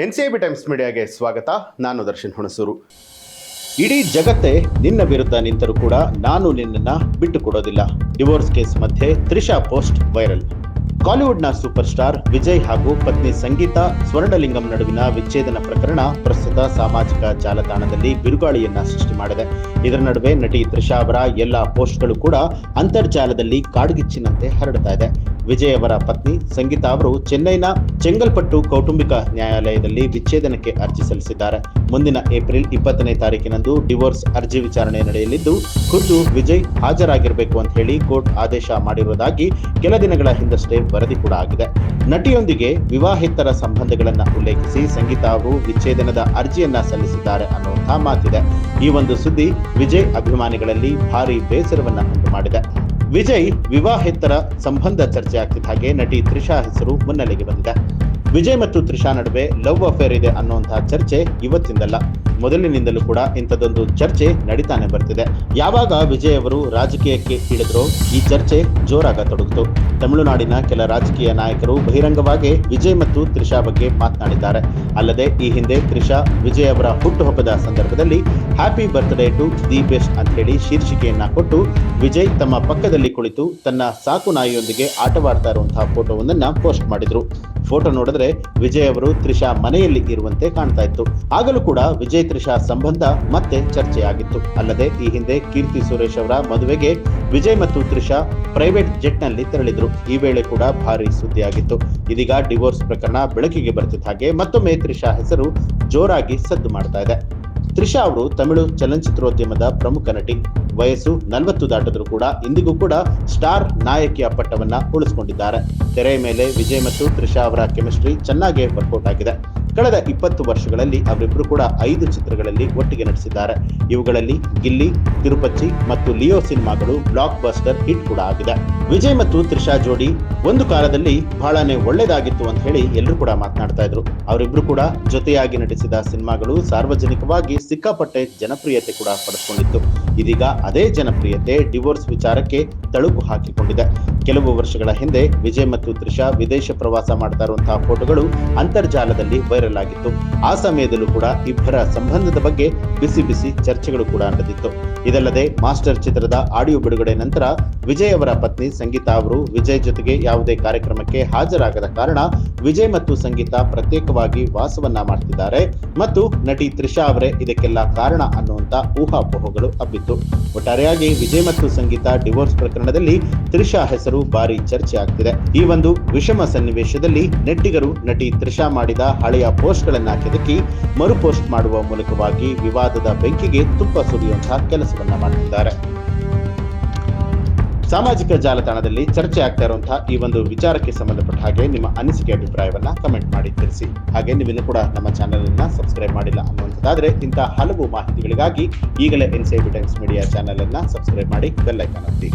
NCIB times ಮೀಡಿಯಾಗೆ ಸ್ವಾಗತ. ನಾನು ದರ್ಶನ್ ಹುಣಸೂರು. ಇಡೀ ಜಗತ್ತೇ ನಿನ್ನ ವಿರುದ್ಧ ನಿಂತರೂ ಕೂಡ ನಾನು ನಿನ್ನನ್ನು ಬಿಟ್ಟು ಕೊಡೋದಿಲ್ಲ. ಡಿವೋರ್ಸ್ ಕೇಸ್ ಮಧ್ಯೆ ತ್ರಿಷಾ ಪೋಸ್ಟ್ ವೈರಲ್. ಕಾಲಿವುಡ್ನ ಸೂಪರ್ ಸ್ಟಾರ್ ವಿಜಯ್ ಹಾಗೂ ಪತ್ನಿ ಸಂಗೀತಾ ಸ್ವರ್ಣಲಿಂಗಂ ನಡುವಿನ ವಿಚ್ಛೇದನ ಪ್ರಕರಣ ಪ್ರಸ್ತುತ ಸಾಮಾಜಿಕ ಜಾಲತಾಣದಲ್ಲಿ ಬಿರುಗಾಳಿಯನ್ನ ಸೃಷ್ಟಿ ಮಾಡಿದೆ. ಇದರ ನಡುವೆ ನಟಿ ತ್ರಿಷಾ ಅವರ ಎಲ್ಲ ಪೋಸ್ಟ್ಗಳು ಕೂಡ ಅಂತರ್ಜಾಲದಲ್ಲಿ ಕಾಡ್ಗಿಚ್ಚಿನಂತೆ ಹರಡ್ತಾ ಇದೆ. ವಿಜಯ್ ಅವರ ಪತ್ನಿ ಸಂಗೀತಾ ಅವರು ಚೆನ್ನೈನ ಚೆಂಗಲ್ಪಟ್ಟು ಕೌಟುಂಬಿಕ ನ್ಯಾಯಾಲಯದಲ್ಲಿ ವಿಚ್ಛೇದನಕ್ಕೆ ಅರ್ಜಿ ಸಲ್ಲಿಸಿದ್ದಾರೆ. ಮುಂದಿನ ಏಪ್ರಿಲ್ 20ನೇ ತಾರೀಕಿನಂದು ಡಿವೋರ್ಸ್ ಅರ್ಜಿ ವಿಚಾರಣೆ ನಡೆಯಲಿದ್ದು, ಖುದ್ದು ವಿಜಯ್ ಹಾಜರಾಗಿರಬೇಕು ಅಂತ ಹೇಳಿ ಕೋರ್ಟ್ ಆದೇಶ ಮಾಡಿರುವುದಾಗಿ ಕೆಲ ದಿನಗಳ ಹಿಂದಷ್ಟೇ ವರದಿ ಕೂಡ ಆಗಿದೆ. ನಟಿಯೊಂದಿಗೆ ವಿವಾಹೇತರ ಸಂಬಂಧಗಳನ್ನ ಉಲ್ಲೇಖಿಸಿ ಸಂಗೀತಾ ಅವರು ವಿಚ್ಛೇದನದ ಅರ್ಜಿಯನ್ನ ಸಲ್ಲಿಸಿದ್ದಾರೆ ಅನ್ನುವಂತಹ ಮಾತಿದೆ. ಈ ಒಂದು ಸುದ್ದಿ ವಿಜಯ್ ಅಭಿಮಾನಿಗಳಲ್ಲಿ ಭಾರಿ ಬೇಸರವನ್ನ ಉಂಟು ಮಾಡಿದೆ. ವಿಜಯ್ ವಿವಾಹೇತರ ಸಂಬಂಧ ಚರ್ಚೆ ಆಗ್ತಿದ್ದ ಹಾಗೆ ನಟಿ ತ್ರಿಷಾ ಹೆಸರು ಮುನ್ನೆಲೆಗೆ ಬಂದಿದೆ. ವಿಜಯ್ ಮತ್ತು ತ್ರಿಷಾ ನಡುವೆ ಲವ್ ಅಫೇರ್ ಇದೆ ಅನ್ನುವಂತಹ ಚರ್ಚೆ ಇವತ್ತಿಂದಲ್ಲ, ಮೊದಲಿನಿಂದಲೂ ಕೂಡ ಇಂಥದ್ದೊಂದು ಚರ್ಚೆ ನಡೀತಾನೆ ಬರ್ತಿದೆ. ಯಾವಾಗ ವಿಜಯ್ ಅವರು ರಾಜಕೀಯಕ್ಕೆ ಇಳಿದ್ರೋ ಈ ಚರ್ಚೆ ಜೋರಾಗತೊಡಗಿತು. ತಮಿಳುನಾಡಿನ ಕೆಲ ರಾಜಕೀಯ ನಾಯಕರು ಬಹಿರಂಗವಾಗಿ ವಿಜಯ್ ಮತ್ತು ತ್ರಿಷಾ ಬಗ್ಗೆ ಮಾತನಾಡಿದ್ದಾರೆ. ಅಲ್ಲದೆ ಈ ಹಿಂದೆ ತ್ರಿಷಾ ವಿಜಯ್ ಅವರ ಹುಟ್ಟುಹಬ್ಬದ ಸಂದರ್ಭದಲ್ಲಿ happy birthday to the best ಅಂತ ಹೇಳಿ ಶೀರ್ಷಿಕೆಯನ್ನ ಕೊಟ್ಟು ವಿಜಯ್ ತಮ್ಮ ಪಕ್ಕದಲ್ಲಿ ಕುಳಿತು ತನ್ನ ಸಾಕು ನಾಯಿಯೊಂದಿಗೆ ಆಟವಾಡ್ತಾ ಇರುವಂತಹ ಫೋಟೋವೊಂದನ್ನ ಪೋಸ್ಟ್ ಮಾಡಿದ್ರು. ಫೋಟೋ ನೋಡಿದ್ರೆ ವಿಜಯ್ ಅವರು ತ್ರಿಷಾ ಮನೆಯಲ್ಲಿ ಇರುವಂತೆ ಕಾಣ್ತಾ ಇತ್ತು. ಆಗಲೂ ಕೂಡ ವಿಜಯ್ ತ್ರಿಷಾ ಸಂಬಂಧ ಮತ್ತೆ ಚರ್ಚೆಯಾಗಿತ್ತು. ಅಲ್ಲದೆ ಈ ಹಿಂದೆ ಕೀರ್ತಿ ಸುರೇಶ್ ಅವರ ಮದುವೆಗೆ ವಿಜಯ್ ಮತ್ತು ತ್ರಿಷಾ ಪ್ರೈವೇಟ್ ಜೆಟ್ ನಲ್ಲಿ ತೆರಳಿದ್ರು. ಈ ವೇಳೆ ಕೂಡ ಭಾರಿ ಸುದ್ದಿಯಾಗಿತ್ತು. ಇದೀಗ ಡಿವೋರ್ಸ್ ಪ್ರಕರಣ ಬೆಳಕಿಗೆ ಬರ್ತಿದ್ದ ಹಾಗೆ ಮತ್ತೊಮ್ಮೆ ತ್ರಿಷಾ ಹೆಸರು ಜೋರಾಗಿ ಸದ್ದು ಮಾಡ್ತಾ ಇದೆ. ತ್ರಿಷಾ ಅವರು ತಮಿಳು ಚಲನಚಿತ್ರೋದ್ಯಮದ ಪ್ರಮುಖ ನಟಿ. ವಯಸ್ಸು 40 ದಾಟಿದ್ರು ಕೂಡ ಇಂದಿಗೂ ಕೂಡ ಸ್ಟಾರ್ ನಾಯಕಿಯ ಪಟ್ಟವನ್ನ ಉಳಿಸಿಕೊಂಡಿದ್ದಾರೆ. ತೆರೆಯ ಮೇಲೆ ವಿಜಯ್ ಮತ್ತು ತ್ರಿಷಾ ಅವರ ಕೆಮಿಸ್ಟ್ರಿ ಚೆನ್ನಾಗಿ ವರ್ಕೌಟ್ ಆಗಿದೆ. ಕಳೆದ 20 ವರ್ಷಗಳಲ್ಲಿ ಅವರಿಬ್ಬರು ಕೂಡ 5 ಚಿತ್ರಗಳಲ್ಲಿ ಒಟ್ಟಿಗೆ ನಟಿಸಿದ್ದಾರೆ. ಇವುಗಳಲ್ಲಿ ಗಿಲ್ಲಿ, ತಿರುಪಚ್ಚಿ ಮತ್ತು ಲಿಯೋ ಸಿನಿಮಾಗಳು ಬ್ಲಾಕ್ ಬಸ್ಟರ್ ಹಿಟ್ ಕೂಡ ಆಗಿದೆ. ವಿಜಯ್ ಮತ್ತು ತ್ರಿಷಾ ಜೋಡಿ ಒಂದು ಕಾಲದಲ್ಲಿ ಬಹಳನೇ ಒಳ್ಳೆಯದಾಗಿತ್ತು ಅಂತ ಹೇಳಿ ಎಲ್ಲರೂ ಕೂಡ ಮಾತನಾಡ್ತಾ ಇದ್ರು. ಅವರಿಬ್ರು ಕೂಡ ಜೊತೆಯಾಗಿ ನಟಿಸಿದ ಸಿನಿಮಾಗಳು ಸಾರ್ವಜನಿಕವಾಗಿ ಸಿಕ್ಕಾಪಟ್ಟೆ ಜನಪ್ರಿಯತೆ ಕೂಡ ಪಡೆದುಕೊಂಡಿತ್ತು. ಇದೀಗ ಅದೇ ಜನಪ್ರಿಯತೆ ಡಿವೋರ್ಸ್ ವಿಚಾರಕ್ಕೆ ತಳುಕು ಹಾಕಿಕೊಂಡಿದೆ. ಕೆಲವು ವರ್ಷಗಳ ಹಿಂದೆ ವಿಜಯ್ ಮತ್ತು ತ್ರಿಷಾ ವಿದೇಶ ಪ್ರವಾಸ ಮಾಡ್ತಾ ಇರುವಂತಹ ಫೋಟೋಗಳು ಅಂತರ್ಜಾಲದಲ್ಲಿ ವೈರಲ್ ಆಗಿತ್ತು. ಆ ಸಮಯದಲ್ಲೂ ಕೂಡ ಇಬ್ಬರ ಸಂಬಂಧದ ಬಗ್ಗೆ ಬಿಸಿ ಬಿಸಿ ಚರ್ಚೆಗಳು ಕೂಡ ನಡೆದಿತ್ತು. ಇದಲ್ಲದೆ ಮಾಸ್ಟರ್ ಚಿತ್ರದ ಆಡಿಯೋ ಬಿಡುಗಡೆ ನಂತರ ವಿಜಯ್ ಅವರ ಪತ್ನಿ ಸಂಗೀತಾ ಅವರು ವಿಜಯ್ ಜೊತೆಗೆ ಯಾವುದೇ ಕಾರ್ಯಕ್ರಮಕ್ಕೆ ಹಾಜರಾಗದ ಕಾರಣ ವಿಜಯ್ ಮತ್ತು ಸಂಗೀತಾ ಪ್ರತ್ಯೇಕವಾಗಿ ವಾಸವನ್ನ ಮಾಡ್ತಿದ್ದಾರೆ ಮತ್ತು ನಟಿ ತ್ರಿಷಾ ಅವರೇ ಇದಕ್ಕೆಲ್ಲ ಕಾರಣ ಅನ್ನುವಂತ ಊಹಾಪೋಹಗಳು ಹಬ್ಬಿತ್ತು. ಒಟ್ಟಾರೆಯಾಗಿ ವಿಜಯ್ ಮತ್ತು ಸಂಗೀತಾ ಡಿವೋರ್ಸ್ ಪ್ರಕರಣದಲ್ಲಿ ತ್ರಿಷಾ ಹೆಸರು ಭಾರಿ ಚರ್ಚೆ ಆಗ್ತಿದೆ. ಈ ಒಂದು ವಿಷಮ ಸನ್ನಿವೇಶದಲ್ಲಿ ನೆಟ್ಟಿಗರು ನಟಿ ತ್ರಿಷಾ ಮಾಡಿದ ಹಳೆಯ ಪೋಸ್ಟ್ ಗಳನ್ನ ಕೆದಕಿ ಮರು ಪೋಸ್ಟ್ ಮಾಡುವ ಮೂಲಕವಾಗಿ ವಿವಾದದ ಬೆಂಕಿಗೆ ತುಪ್ಪ ಸುರಿಯುವಂತಹ ಕೆಲಸವನ್ನ ಮಾಡುತ್ತಿದ್ದಾರೆ. ಸಾಮಾಜಿಕ ಜಾಲತಾಣದಲ್ಲಿ ಚರ್ಚೆ ಆಗ್ತಾ ಇರುವಂತಹ ಈ ಒಂದು ವಿಚಾರಕ್ಕೆ ಸಂಬಂಧಪಟ್ಟ ಹಾಗೆ ನಿಮ್ಮ ಅನಿಸಿಕೆ ಅಭಿಪ್ರಾಯವನ್ನ ಕಮೆಂಟ್ ಮಾಡಿ ತಿಳಿಸಿ. ಹಾಗೆ ನೀವಿನ್ನೂ ಕೂಡ ನಮ್ಮ ಚಾನೆಲ್ ಅನ್ನ ಸಬ್ಸ್ಕ್ರೈಬ್ ಮಾಡಿಲ್ಲ ಅನ್ನುವಂಥದ್ದಾದ್ರೆ ಇಂತಹ ಹಲವು ಮಾಹಿತಿಗಳಿಗಾಗಿ ಈಗಲೇ NCIB ಟೈಮ್ಸ್ ಮೀಡಿಯಾ ಚಾನೆಲ್ ಅನ್ನ ಸಬ್ಸ್ಕ್ರೈಬ್ ಮಾಡಿ ಬೆಲ್ ಐಕಾನ್ ಒತ್ತಿ.